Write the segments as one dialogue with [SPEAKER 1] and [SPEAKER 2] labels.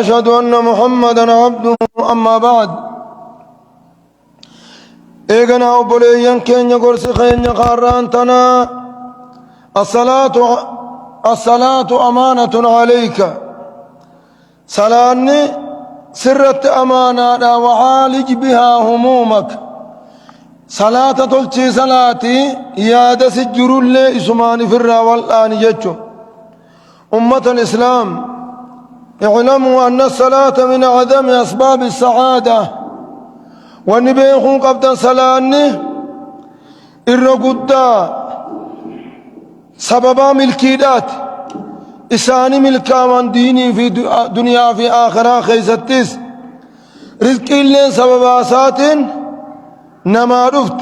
[SPEAKER 1] وأشهد أن محمدا عبده أما بعد إيغنا أبوليين كين يقرس خين يقاران تنا الصلاة أمانة عليك صلاني سرت أمانة وعالج بها همومك صلاة تلتي صلاتي ياد سجر اللي اسمان في الراوالآن يجو أمة الإسلام اعلموا أن الصلاة من أعظم أسباب السعادة ونبيخون قبضا صلاني الرقودة سببا ملكيدات إساني ملكا من ديني في دنيا في آخرة خيستيس رزق اللين سببا ساتين نما رفت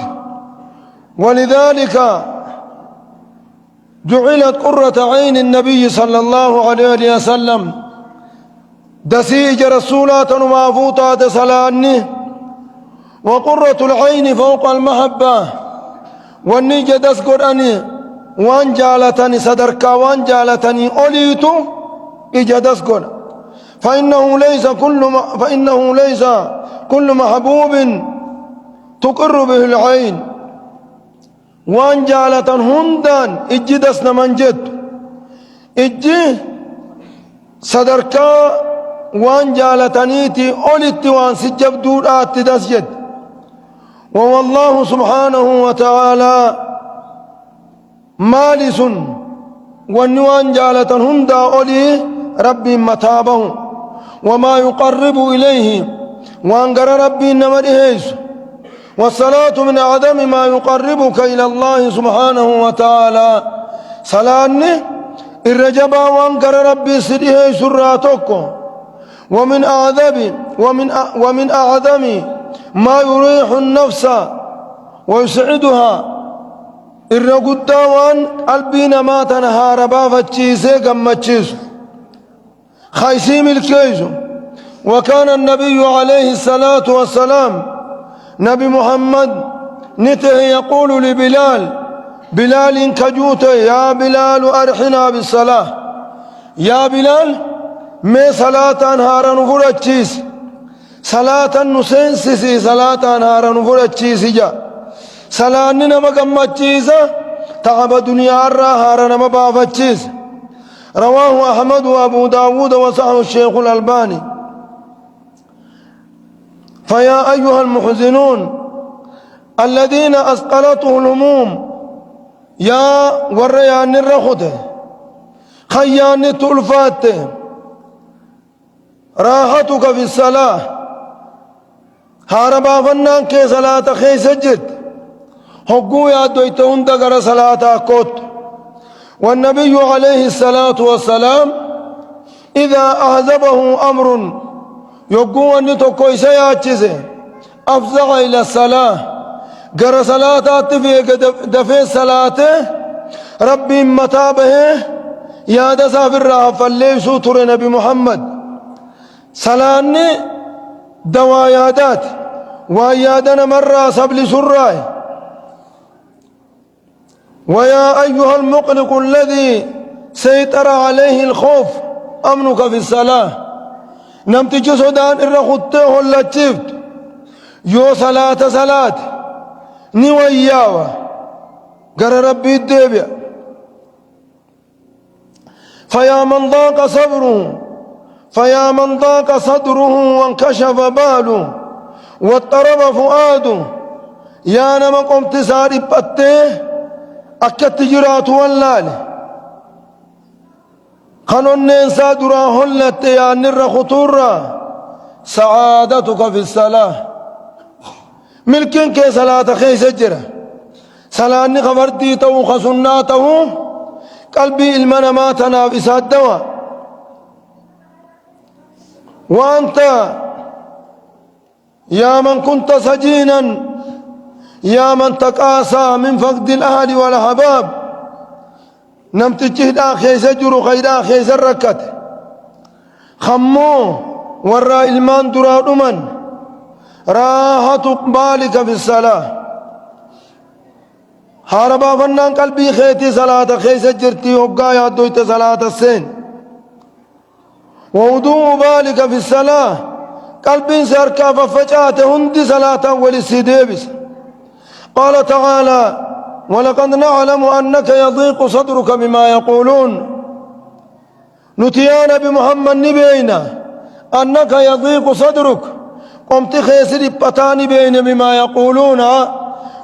[SPEAKER 1] ولذلك جعلت قرة عين النبي صلى الله عليه وسلم دسيج رسولات ومافوطات سلاني وقرة العين فوق المحبة والنيجة دسقر أني وان جالتني صدركا وان جالتني أوليتو إجا دسقر فإنه ليس كل محبوب تقر به العين وان جالة هندان اجي دسنا من جد اجي صدركا وان جالتنيتي أوليتي وان سجب دورات دسجد والله سبحانه وتعالى مالس والنوان جالة هندا أولي ربي متابه وما يقرب إليه وانقر ربي نمرهيس والصلاة من أعظم ما يقربك إلى الله سبحانه وتعالى صلاني الرجبا وانقر ربي سريه سراتك ومن أعظم ما يريح النفس ويسعدها الرقودة قلبنا ما تنهار بافتشيسي قمتشيس خيسيم الكيس وكان النبي عليه الصلاة والسلام نبي محمد نته يقول بلال كجوت يا بلال أرحنا بالصلاة يا بلال ما صلاة نهارا نفرتشيس صلاة نسنسسي صلاة نهارا نفرتشيس جا صلاة نما قمتشيسا تعب دنيا الراهارا نما بافتشيس رواه أحمد وأبو داود وصححه الشيخ الألباني فيا أيها المحزنون الذين أثقلته الهموم يا وريان الرخوته خيان التلفاته راحتك في الصلاة هاربا فنان كي صلاة خي سجد حقو يا دويتون دقر صلاة كوت والنبي عليه الصلاة والسلام إذا أعذبه أمر يقول أني تقوي سياتشيسي أفزع إلى الصلاة قر صلاة دفي صلاة ربي متابه يا دسافر راه فالليسو ترى نبي محمد صلاني دوايادات ويادنا مرة سبل سراي ويا أيها المقلق الذي سيطر عليه الخوف أمنك في الصلاة نمتج سودان الرخوته ولا تشفت يو صلاة نوياوة قال ربي الدبيا فيا من ضاق صدره وانكشف باله واضطرب فؤاده يا نما قمت ساري بطه أكت جرات والله خنون ننسى درا هلت يا نر خطورة سعادتك في الصلاة ملكن كي صلاة خي سجرة صلاة خبرتي تو خسناته قلبي المنا ما تنافس الدواء وأنت يا من كنت سجينا يا من تقاسى من فقد الأهل والأحباب نمت جهد آخي سجر خير آخي سركت خمو ورا إلمان درا من راحة بالك في الصلاة هاربا فنان قلبي خيتي صلاة خيس جرتي وقا يادويت صلاة السين ووضوء بالك في الصلاة قلب سركا ففجأت هندي صلاة ولسيديبس. قال تعالى ولقد نعلم أنك يضيق صدرك بما يقولون نتيان بمحمد نبينا أنك يضيق صدرك قمت خيسر بطاني بين بما يقولون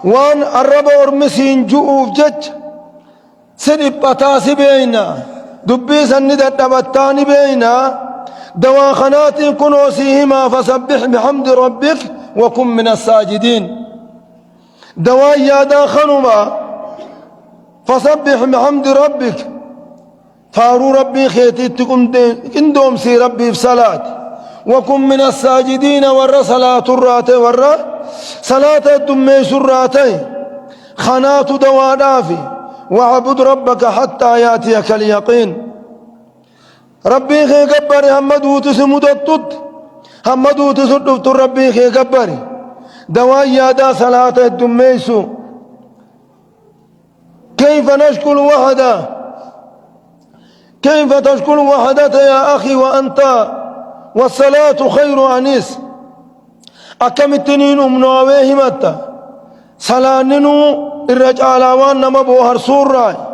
[SPEAKER 1] وان الرب أرمسين جؤوف جج سرب بطاسي بينا دبي سندت بطاني بينا دواخنات كنوسيهما فسبح بحمد ربك وكن من الساجدين. دوايا داخنما فسبح بحمد ربك فارو ربي خيتي كندوم سي ربي في صلاة وكن من الساجدين ور صلاة الراتي ور صلاة الدميس الراتي خنات دوادافي وعبد ربك حتى ياتيك اليقين. ربي خي قبري همدو تسمدتت همدو تسدفت ربي خي قبري دوايا دا صلاة الدميس. كيف نشكل وحده كيف تشكل وحدة يا أخي وأنت والصلاة خير أنيس. أكم التنين منويه متى سلاننو الرجال وانما بوهر سورة.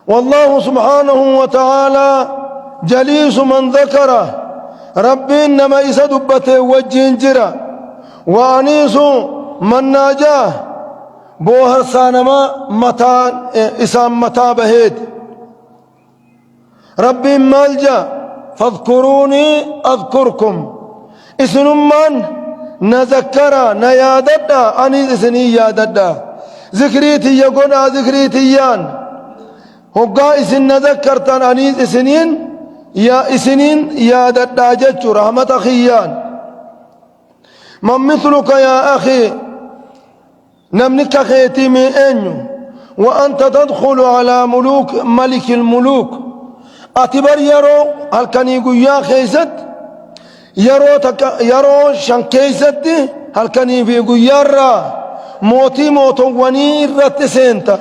[SPEAKER 1] والله سبحانه وتعالى جليس من ذكره ربي إنما إسدبته وجنجرة وأنيس من ناجاه بوهر سانما متى إسام متى بهيد. ربي مالجا فاذكروني أذكركم إسن من نذكر نياددا أني إسني ياددا ذكريتي يقونا ذكريتيان هقا إسن نذكرتان أني إسنين يا إسنين ياددا جج رحمة خيان. من مثلك يا أخي نمنك خيتي من أنيو وأنت تدخل على ملوك ملك الملوك. أتبر يرو هل كان يقول يا خيزت يرو شان كيزت هل كان يقول يرى موتي موتو ونير رتسينتا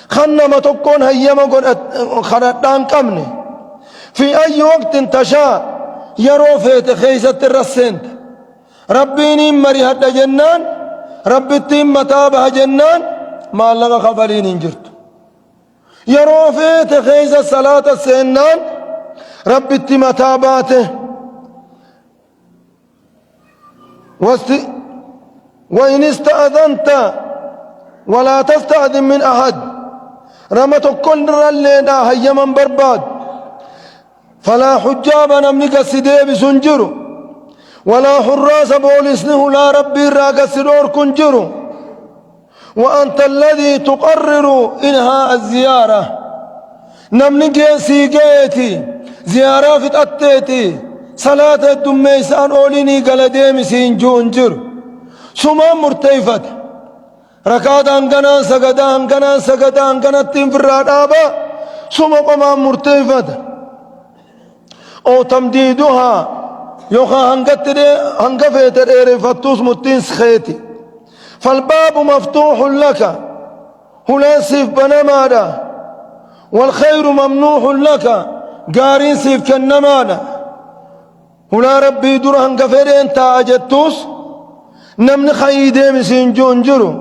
[SPEAKER 1] خنما تكون هيما خردان كمني في أي وقت تشاء يرو فيت خيزت الرسينتا. ربيني مري هذا جنان ربي تيم متابه جنان ما لغا خبرين انجرت يروفيت خيز الصلاة السنان ربي التمتاباته وإن استأذنت ولا تستأذن من أحد رمت كل رلنا هيا من برباد فلا حجاب نمنك السديب سنجرو ولا حراس بولسنه لا ربي راك السرور كنجرو. وأنت الذي تقرر إنهاء الزيارة نمنك سيجيتي زيارة فتأتيتي صلاة الدميسان أوليني قلديم سينجونجر سمان مرتيفت ركاد أنقنا سقدا أنقنا سقدا أنقنا تنفراد آبا سما قمان مرتيفت أو تمديدها يوخا هنقفت إيرفتوس متين سخيتي. فالباب مفتوح لك هلا سيف بنمادا والخير ممنوح لك قارين سيف كنمادا هلا ربي درهن كفرين تاجتوس نمن خيدي مسين جونجرو.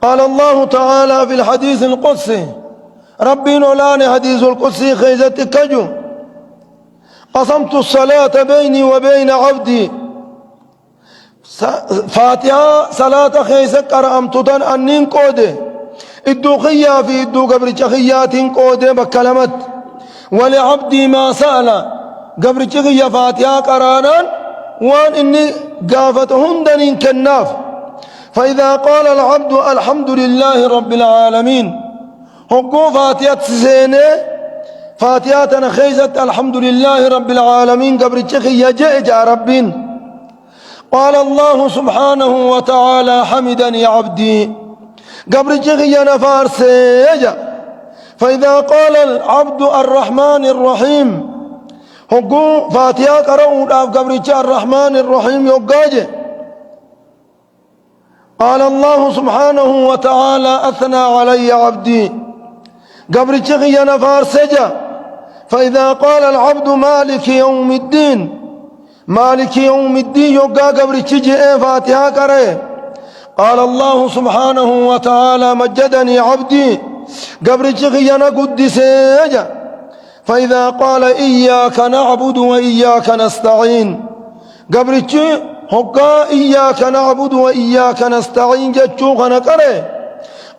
[SPEAKER 1] قال الله تعالى في الحديث القدسي ربي نولاني حديث القدسي خيزت كجو قسمت الصلاة بيني وبين عبدي. فاتحة صلاة خيسة قرأمتدن أنين قودة إدو خيا في إدو قبر خيات قودة بكلمت ولعبدي ما سأل قبر خيا فاتحة قرانا وان إني قافتهن دنين كناف. فإذا قال العبد الحمد لله رب العالمين هقو فاتحة سينة فاتحة خيسة الحمد لله رب العالمين قبر خيا جاء ربين. قال الله سبحانه وتعالى حمدني عبدي قبر جغي نفار سيجا. فإذا قال العبد الرحمن الرحيم هقو فاتحة قرأوا قبر الرحمن الرحيم يقاجه. قال الله سبحانه وتعالى أثنى علي عبدي قبر جغي نفار سيجا. فإذا قال العبد مالك يوم الدين مالك يوم الدين يوقع قبر تجي فاتحة كره قال الله سبحانه وتعالى مجدني عبدي قبر تغينا قدس يجا فإذا قال إياك نعبد وإياك نستعين قبر تجي هقا إياك نعبد وإياك نستعين جتشوخنا كره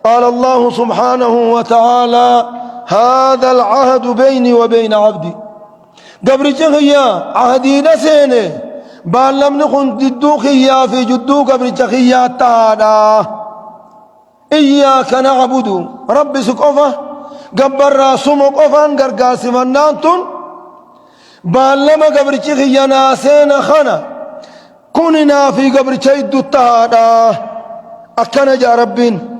[SPEAKER 1] قال الله سبحانه وتعالى هذا العهد بيني وبين عبدي قبر تغيا عهدي نسينه باللم نكون جدوك يا في جدوك قبر تغيا تعالى إياك نعبد رب سكوفه قبر راسمك أفان قرقاس فنانتون باللم قبر تغيا ناسين خنا كوننا في قبر تيد تعالى أكن جا ربين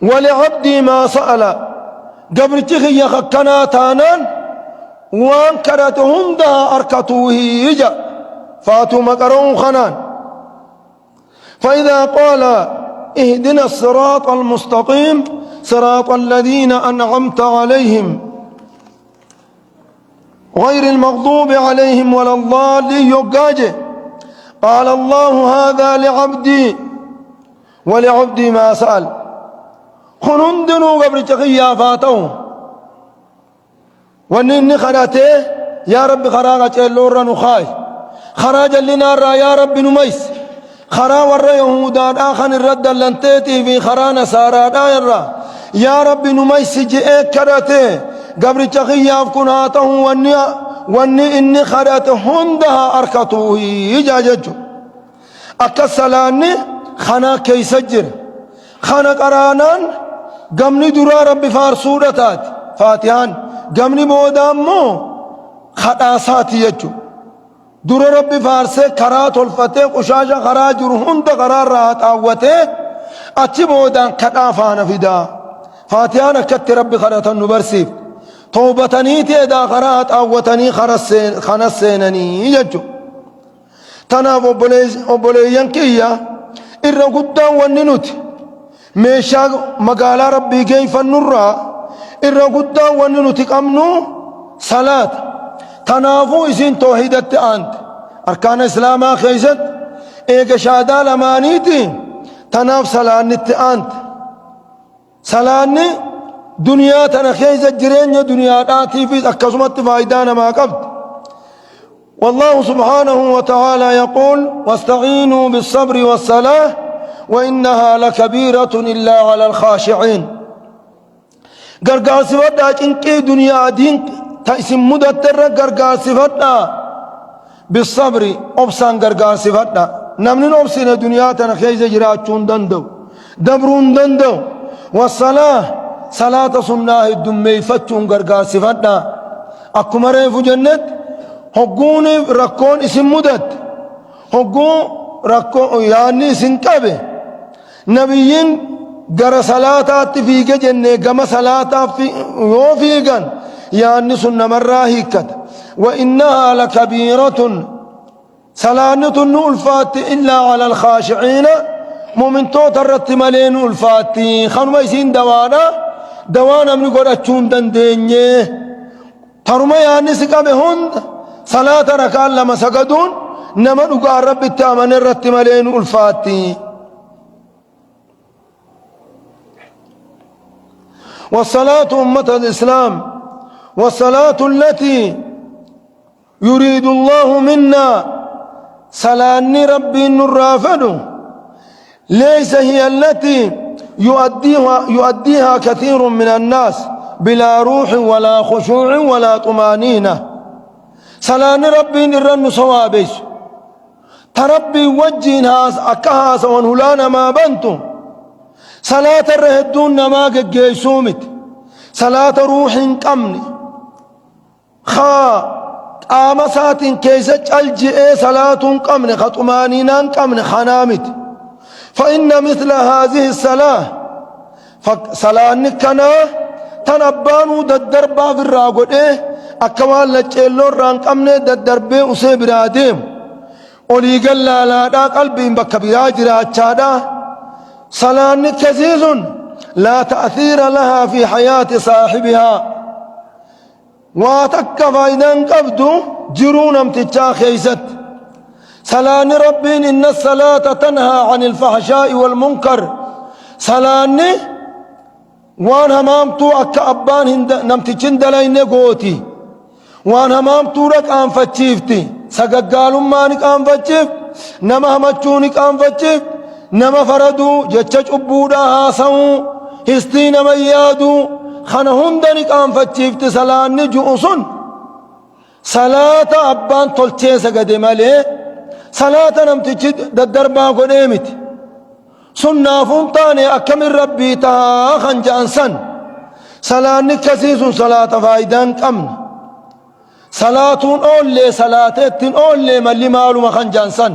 [SPEAKER 1] ولعبدي ما سأل قبر تغيا خكنا تانان وانكرت هندها أركتوه يجا فاتوا مقرون خنان فإذا قال اهدنا الصراط المستقيم صراط الذين أنعمت عليهم غير المغضوب عليهم ولا الضالين يقاجه قال الله هذا لعبدي ولعبدي ما سأل خنندنوا قبل تغيا فاتوا ونني خراته يا رب خراغة اللورا نخاي خراج لنا يا رب نميس خرا ور يهودا آخن الرد لنتيتي في خرا نسارا دايرا يا رب نميس جئ كراته قبر تخيا فكناته وني إني خراته هندها أركته يجاججو أكسلاني خنا كي سجر خنا قرانان قمني درا رب فارسودتات فاتحان قمني بودامو خطاساتي يجو در رب فارسه كرات الفتح قشاشا خراج هند قرار رات آوته اچي بودان خطافان فدا فاتحان كت رب خرات نبرسيف توبتني تدا قرات آوتني خنسينني يجو تناف وبليين كيا إرقودا وننوت ميشا مقالا ربي كيف النرى إرقودا وننوت قمنو صلاة تنافو إسين توحيدت أنت أركان إسلاما خيزت إيك شهادة لمانيتي تناف صلاة أنت صلاة دنيا تنخيزت جرين دنيا آتي في أكسمت فايدان ما قبض والله سبحانه وتعالى يقول واستعينوا بالصبر والصلاة وإنها لكبيرة إلا على الخاشعين قرقاس فدا إنكي دنيا دين تأسم مدتر قرقاس فدا بالصبر أبسان قرقاس فدا نمن أبسن دنيا تنخيز جراتشون دندو دبرون دندو والصلاة صلاة سناه الدمي فتشون قرقاس فدا أكو مريف جنة هقون ركون اسم مدت هقون ركون يعني سنكبه نبيين غر صلاتات في جنة كما صلاتات في يوفيغن يعني سنة مرة هيكت وإنها لكبيرة صلانة الفات إلا على الخاشعين مؤمن توترت ملين الفات خنما يسين دوانا من قرأتشون دندينيه ترمى يعني سكبه هند صلاة ركان لما سجدون نما نقال رب التامن الرتمالين الفاتي والصلاة أمة الإسلام والصلاة التي يريد الله منا صلاة ربي الرافد ليس هي التي يؤديها كثير من الناس بلا روح ولا خشوع ولا طمانينة صلاة ربي الرن صوابيس تربي وجهناس أكهاس ونهلانا ما بنتم صلاة الرهدون ما قيسومت صلاة روح قمني قامسات كيسة الجئ صلاة قمني خطمانينا قمني خنامت فإن مثل هذه الصلاة فصلاة نكنا تنبانو ددربا في الراقود أكوان لجيلون رانقمني ددربي أسي براديم أولي قل لا دا قلبي بك براجرا أجادا صلاة كثير لا تأثير لها في حياة صاحبها واتك فايدا قبدو جرون امتجا خيست سلاني ربي إن الصلاة تنهى عن الفحشاء والمنكر سلاني وان همامتو أكا أبان نمتجن دلين قوتي وان همامتو رك أنفتشيفتي سققالو مانك أنفتشيف نما همتشونك أنفتشيف نما فردو جتشج أبودا هاسو هستين ميادو خنهن دنك أنفتشيفت سلاني جؤسن صلاة أبان تلتين سقدي مالي صلاة نمتجد ددربا قديمت سنة فنطاني أكمل ربي تاخن جانسن صلاة نكسيس صلاة فايدان كمن صلاة أولي صلاة أولي مالي مالو مخن جانسن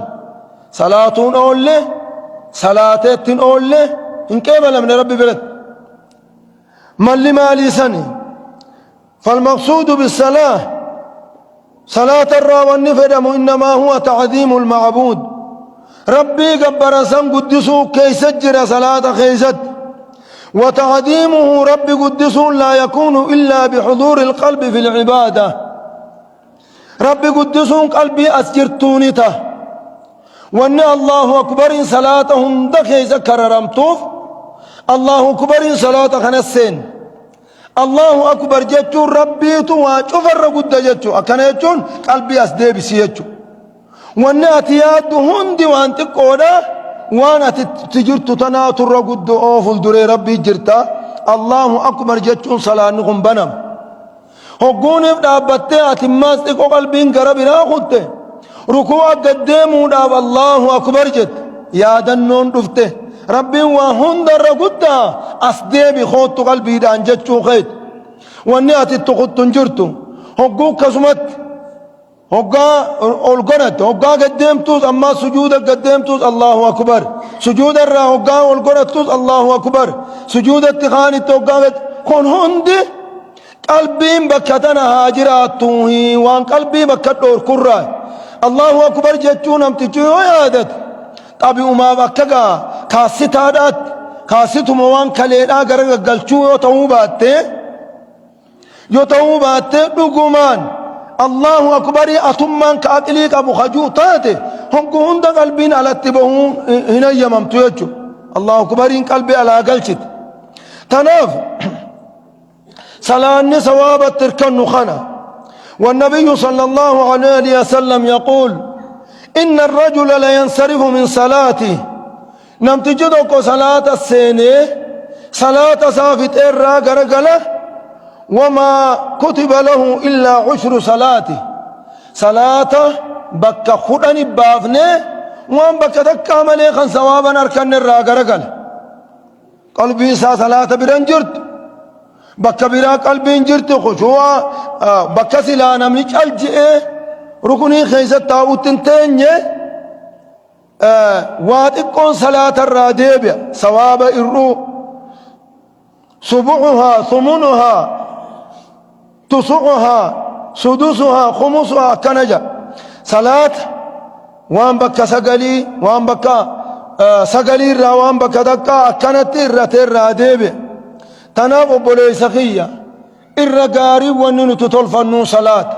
[SPEAKER 1] صلاة أولي صلاة أولي إن كيبلا من ربي بلد مالي مالي سني فالمقصود بالصلاة صلاة الراوان فدم إنما هو تعظيم المعبود ربي قبر سن قدسو كي سجر صلاة خيست وتعظيمه ربي قدسو لا يكون إلا بحضور القلب في العبادة ربي قدسو قلبي أسجرتونته وأن الله أكبر صلاتهم دخي ذكر رمتوف الله أكبر صلاة خنسين الله أكبر جتشو ربي تواجفر قد جتشو أكنا جتشون قلبي أسدي بسيجتشو وأن أتياد هندي وأنت قولا وأنا تجرت تناتر قد أوفل دري ربي جرتا الله أكبر جتشون صلاة نقم بنم هقوني بدابتي أتماس تقو قلبين قربنا خدته ركوع قدامه داب الله أكبر جت يا دنون دفته ربي وهند الرقدة أسدي بخوت قلبي دان جتشو خيت والنيات التخط تنجرتو هقوك كسمت هقا القنت هقا قدمتوز أما سجود قدمتوز الله أكبر سجود الرا هقا القنتوز الله أكبر سجود التخاني توقا كون هندي قلبي بكتنا هاجراتوهي وان قلبي بكتور كرة الله أكبر جتشو نمتجو يادت طبي وما بكجا كاسيت هادات كاسيت موان كلينا غرق قلشو يتوبات دغمان الله أكبر أتمان كأقليك أبو خجو تاته هم هند قلبين على تبهون هنا يممتو يجو الله أكبر إن قلبي على قلشت تناف سلاني سواب تركن خنا والنبي صلى الله عليه وسلم يقول إن الرجل لا ينصرف من صلاته نمتجدك صلاة السنة صلاة صافت إرى قرقلة وما كتب له إلا عشر صلاته صلاة بك خدني بافنه وان بك دكا مليخا ثوابا أركن إرى قرقلة قلبي سا صلاة برنجرت بك برا قلبي انجرت خشوع بك سلانا ملك الجئه ركني خيزت تاوت تنتين واتقون صلاة الراديبية ثواب الروح سبعها ثمنها تسعها سدسها خمسها كنجة صلاة وان بك سقلي وان بك سقلي را وان بك دكا كانت الراديبية تناف بولي سخية الرقاري ونن تطلفنو صلاة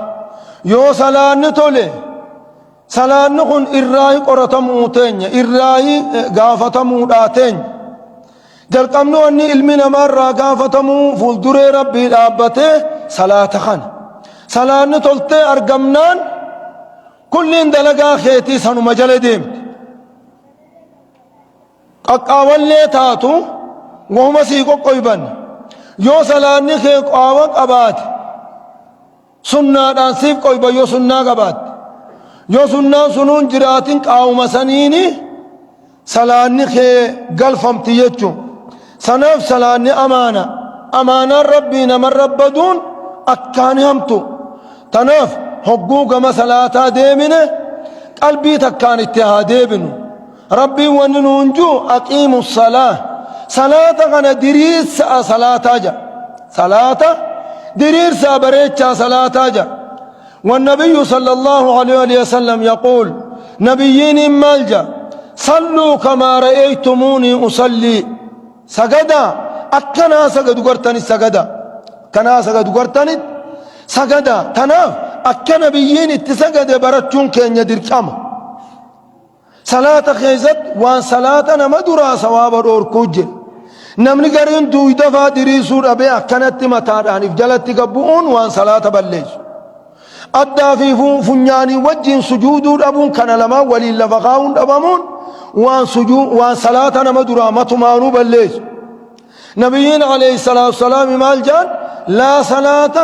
[SPEAKER 1] يو صلاة نتولي صلاة نكون إرّاي قرطمو تيني إرّاي غافتمو داتين جل قمنو أني علمنا مرة غافتمو فولدري ربي لابته صلاة خان صلاة نتولتي أرقمنان كل اندلقا خيتي سنو مجال ديم قاقاوان لي تاتو وهم سيقو قيبان يو صلاة نخي قاوان قبات سنة دانسيف قيبا يو سنة قبات يو سنة سنون جراتين قاوم سنيني صلاة نخي قلفم تيجو سنف صلاة أمانة أمانة ربي نمر ربدون أكاني همتو تنف حقوق ما صلاة ديمنه قلبي تكان اتهاديبنو ربي وننونجو أقيموا الصلاة صلاة غنا دريس صلاة جا صلاة دريس بريتشا صلاة جا والنبي صلى الله عليه وسلم يقول نبيين مالجا صلوا كما رأيتموني أصلي سجدا أكنا سجد قرتني سجدا كنا سجد قرتني سجدا تناف أكن بيين اتسجد برتشون كين يدير كم صلاة خيزت وان صلاة نمدرا ثواب اور كوجل نمني قرين دو دفا دريسور أبي أكنت متاران إفجلت قبون وان صلاة بلج أدى في فنياني وجه سجود أبون كان لما ولي لفقاون أبامون وان سجود وان صلاة نمدرا متمانو بلج نبينا عليه الصلاة والسلام مالجان لا صلاة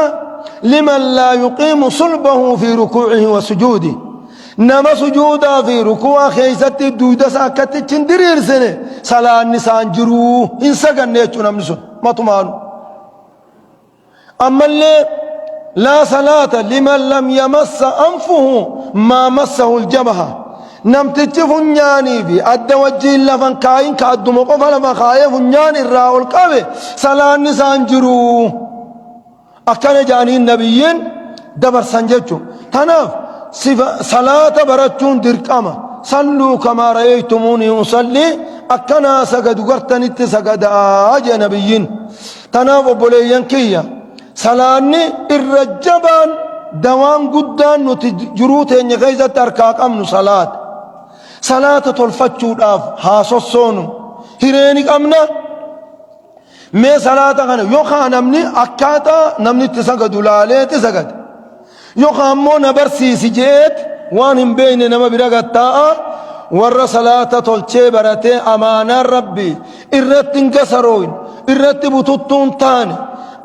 [SPEAKER 1] لمن لا يقيم صلبه في ركوعه وسجوده نما سجودا في ركوع خيست دودا ساكت چندرير سنه صلاة نسان جرو انسا نيچو نمسون ما تمانو أما اللي لا صلاة لمن لم يمس أنفه ما مسه الجبهة نمتج فنياني في أدى وجه لفن كاين كادو مقف لما خايف فنياني الراو القوي صلاة نسان جرو أكان جاني النبيين دبر سنججو تناف صلاة براتون دركما صلوا كما رأيتموني أصلي أكنا سجد قرتنت سجد أجا نبيين تناف بوليان كيا صلاني الرجبان دوام قدان نتجروت إن غيزة تركاك أمن صلاة تلفتشو داف هاسوسونو هيرينيك أمنا مي صلاة غنو يوخا نمني أكاتا نمني تسجد لالي تسجد يوخا مو نبرسي سجيت وان بين نما برغتا ور صلاة تلچه برته أمانة ربي إرت انكسروين إرت بطوتون تاني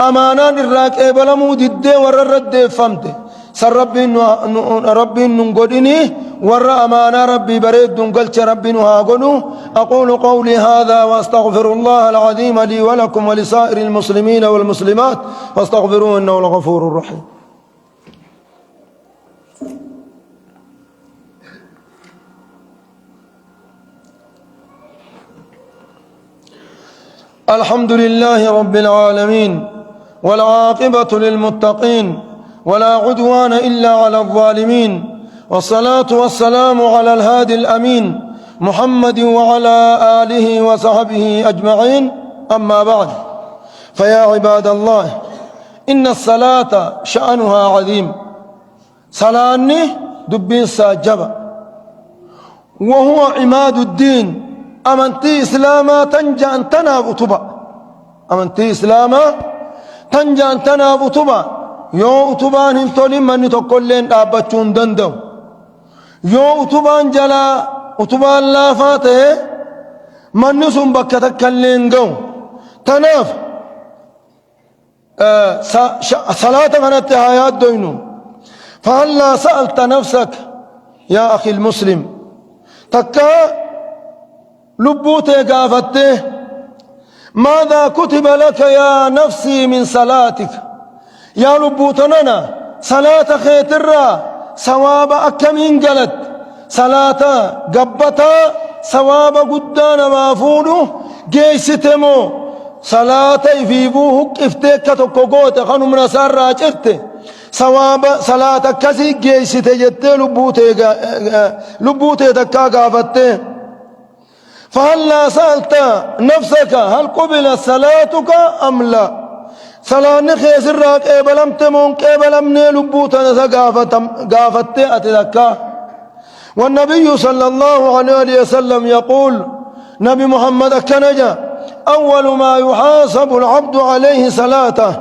[SPEAKER 1] أمانة الراك إبلمو دده ور الرد فمته سر ربي ننقدني ور أمانة ربي بريد دنقلت ربي نهاقنو أقول قولي هذا وأستغفر الله العظيم لي ولكم ولسائر المسلمين والمسلمات فاستغفروه إنه الغفور الرحيم الحمد لله رب العالمين والعاقبة للمتقين ولا عدوان إلا على الظالمين والصلاة والسلام على الهادي الأمين محمد وعلى آله وصحبه أجمعين أما بعد فيا عباد الله إن الصلاة شأنها عظيم صلاني دبين ساجبة وهو عماد الدين أمنتي إسلاما تنجا أن تناب أتبا أمنتي إسلاما تنجا أن تناب أتبا يو أتبان هنتولي من تقول لين أبتشون دندو يو أتبان جلا أتبان لا فاته من نسم بكتك اللين قو تناف صلاة كانت حياة دوينو فهلا سألت نفسك يا أخي المسلم تكا لبوتي قافته ماذا كتب لك يا نفسي من صلاتك يا لبوتننا صلاة خيترا ثواب أكمين قلت صلاة قبتا ثواب قدان مافونو جيستمو صلاة يفيبوه افتيك تقوقوت خانو من سار راجرت ثواب صلاة كسي جيست جت لبوتي تكا قافته فهلا سألت نفسك هل قبل صلاتك أم لا صلاة نخيس الراك إبلم تمون إبلم نلبوتا قافت أتذكى والنبي صلى الله عليه وسلم يقول نبي محمد كنجا أول ما يحاسب العبد عليه صلاته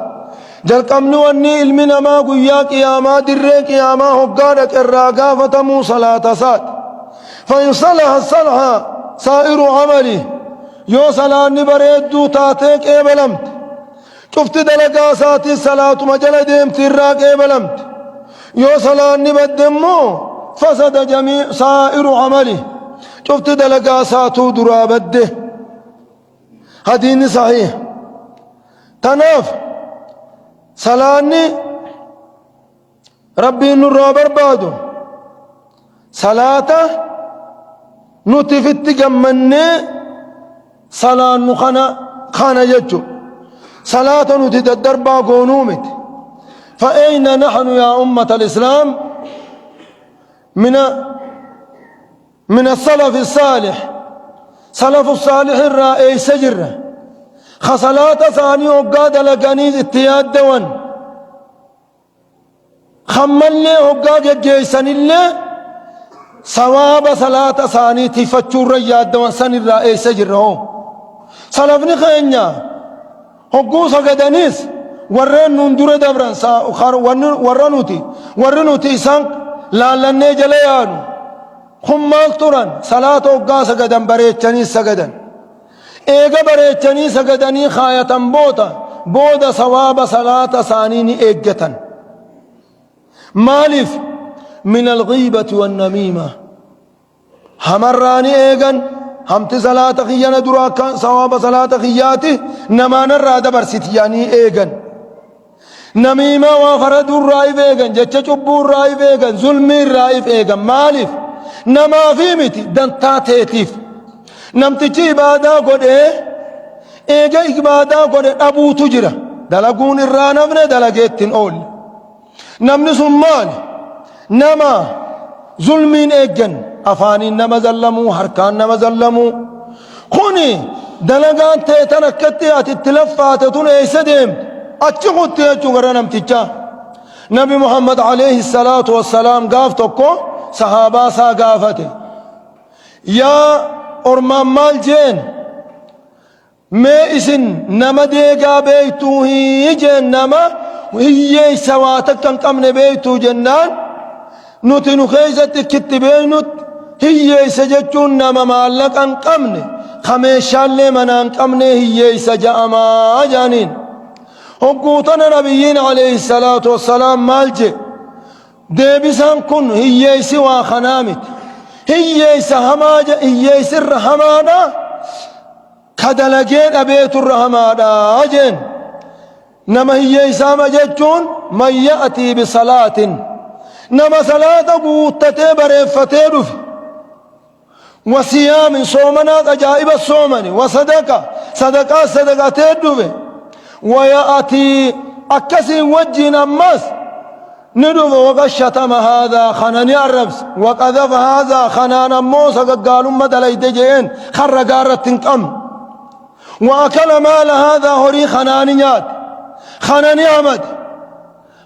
[SPEAKER 1] جل كمنو أني المنا ما قياك يا ما دريك يا ما هقارك الراقافة مو صلاة سات فإن صلح الصلح سائر عملي يو صلاة بريدو تاتيك إبلمت شفت دلقا ساتي صلاة مجل ديمت الراك إبلمت يو صلاة بدمو فسد جميع سائر عملي شفت دلقا ساتو درابده حديث صحيح تناف صلاة ربي نور بربادو صلاة نتفت جمني صلاة نخنا خانا يجو صلاة نتدربا قونومت فأين نحن يا أمة الإسلام من السلف الصالح سلف الصالح الرائي سجرة خصلاة ثاني وقاد لقانيز اتياد دوان خمّلي هقّا جيسان الله ثواب صلاة ثاني تفتشور رياد وانسان الرئيس جره سلفني خينيا هقّو سقدانيس ورّن نندور دبران ورّنوتي سانك لالنّي جليان خمّال تران صلاة هقّا سقدان بريتشاني سقدان ايغا بريتشاني سقداني خاية بودا ثواب صلاة ثاني ايغتن مالف من الغيبة والنميمة همراني ايغن همت صلاة خيانا دراكا ثواب صلاة خياتي نمان الرادة برسيتياني ايغن نميمة وفرد الرائف ايغن جتش چبو الرائف ايغن ظلمي الرائف ايغن مالف نما في متي دنتا تيتيف نمتچي عبادة قد ايغا عبادة قد ابو تجرى دلقون الرانفن دلقيتن اول نمني سمان نما ظلمين ايغن افاني نما ظلمو حركان نما ظلمو خوني دلقان تيتن اكتي اتتلفاتتون ايسدهم اچخوتي اچو غرانم تيچا نبي محمد عليه الصلاة والسلام قافتوكو صحابة سا قافته يا ارمان مال جين میں اسن نما دیگا بیتو ہی جن نما ہی سواتک کن قمن بیتو جنان نوتی نخیزت کتبینت ہی سجچون نما مالک ان قمن خمیشان لے منان قمن ہی سجا اما جانین حقوطن نبیین علیہ السلام مال جے دیبسان کن ہی سوا خنامت هي سهماج هي سر همانا كدلجين أبيت الرحمانا أجن نما هي سامجتون من يأتي بصلاة نما صلاة قوتة بريفتين وصيام صومنا أجائب الصومن صدقة تدوه ويأتي أكسي وجه نمس ندوب وقد شتم هذا خناني الربس وقذف هذا خنانا موسى قالوا مدلي دجين خر قارة تنقم وأكل مال هذا هري خنانيات خناني عمد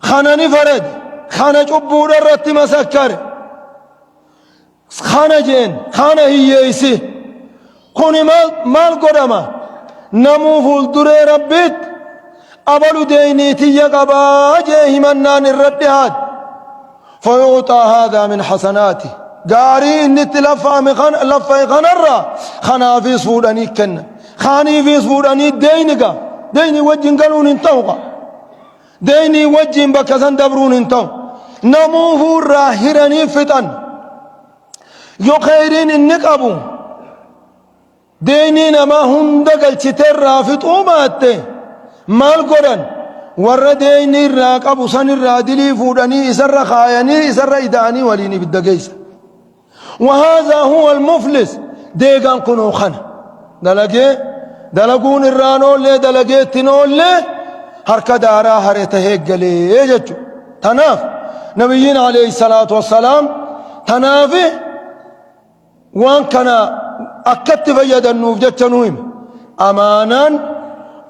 [SPEAKER 1] خناني فرد خانا جبور الرت مسكر خانا جين خانا هي يسي كوني مال قدما نمو فولدري ربيت أبلو دينيتي يقبا جيه منان الردهات فيعطى هذا من حسناته قاري إني تلفى لفى خنرا خنا في صوراني كن خاني في صوراني دينك ديني وجه قالون انتوقع ديني وجه بكسن دبرون انتو نموه الراهراني فتن يخيرين إنك أبو ديني نما هندق الشتر رافت أماتي مال قرن ورديني الراك أبو سن الرادلي فوداني إسر خايني إسر إداني وليني بالدقيس وهذا هو المفلس ديقان كنو خنا دلقون الرانو اللي دلقيتنو اللي هركا دارا هريته هيقلي يججو تناف نبيين عليه الصلاة والسلام تنافي وان كان أكتف يدنوف جتنوهم أمانا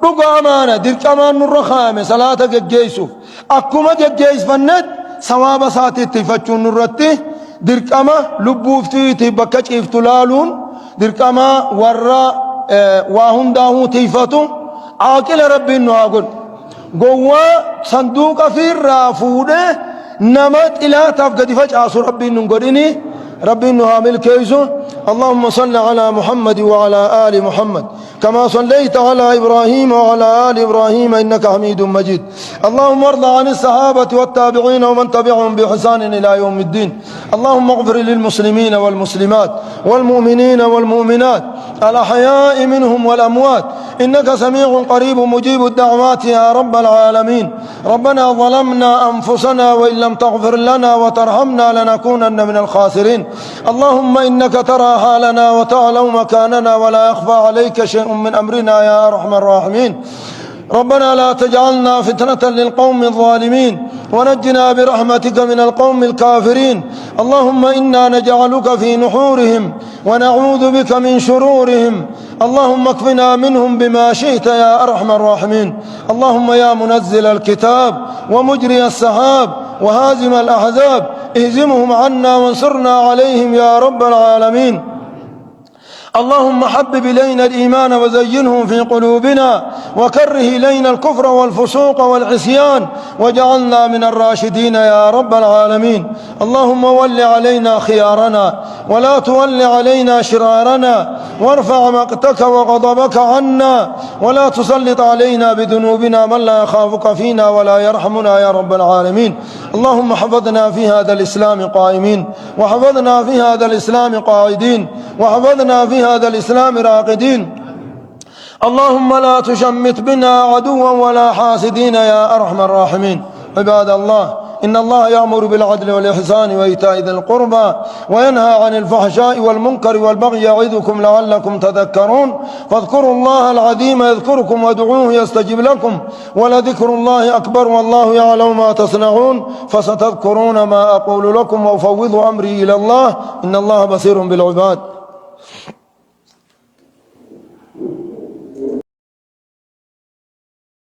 [SPEAKER 1] رقا أمانة درك أمان الرخامة صلاة جيسوف أكما جيس فند سواب ساتي تفتشون الرتي درك أما لبوفتي تبكش افتلالون درك أما ورا واهم داهو تيفتو عاقل ربي النواقل قوة صندوق في الرافودة نمت إلى تفقد فجأة ربي النقريني ربي النهامل كيسو اللهم صل على محمد وعلى آل محمد كما صليت على إبراهيم وعلى آل إبراهيم إنك حميد مجيد اللهم ارض عن الصحابة والتابعين ومن تبعهم بإحسان إلى يوم الدين اللهم اغفر للمسلمين والمسلمات والمؤمنين والمؤمنات الأحياء منهم والأموات إنك سميع قريب مجيب الدعوات يا رب العالمين ربنا ظلمنا أنفسنا وإن لم تغفر لنا وترحمنا لنكونن من الخاسرين اللهم إنك ترى حالنا وتعلم مكاننا ولا يخفى عليك شيء من أمرنا يا أرحم الراحمين ربنا لا تجعلنا فتنة للقوم الظالمين ونجنا برحمتك من القوم الكافرين اللهم إنا نجعلك في نحورهم ونعوذ بك من شرورهم اللهم اكفنا منهم بما شئت يا أرحم الراحمين اللهم يا منزل الكتاب ومجري السحاب وهازم الأحزاب اهزمهم عنا وانصرنا عليهم يا رب العالمين. اللهم حبب إلينا الإيمان وزينه في قلوبنا وكره إلينا الكفر والفسوق والعصيان واجعلنا من الراشدين يا رب العالمين. اللهم ول علينا خيارنا ولا تول علينا شرارنا وارفع مقتك وغضبك عنا ولا تسلط علينا بذنوبنا من لا يخافك فينا ولا يرحمنا يا رب العالمين. اللهم حفظنا في هذا الإسلام قائمين وحفظنا في هذا الإسلام قاعدين وحفظنا في هذا الإسلام راقدين. اللهم لا تشمت بنا عدوا ولا حاسدين يا أرحم الراحمين. عباد الله، إن الله يأمر بالعدل والإحسان وإيتاء ذي القربى وينهى عن الفحشاء والمنكر والبغي يعظكم لعلكم تذكرون. فاذكروا الله العظيم يذكركم وادعوه يستجب لكم ولذكر الله أكبر والله يعلم ما تصنعون. فستذكرون ما أقول لكم وأفوض أمري إلى الله إن الله بصير بالعباد.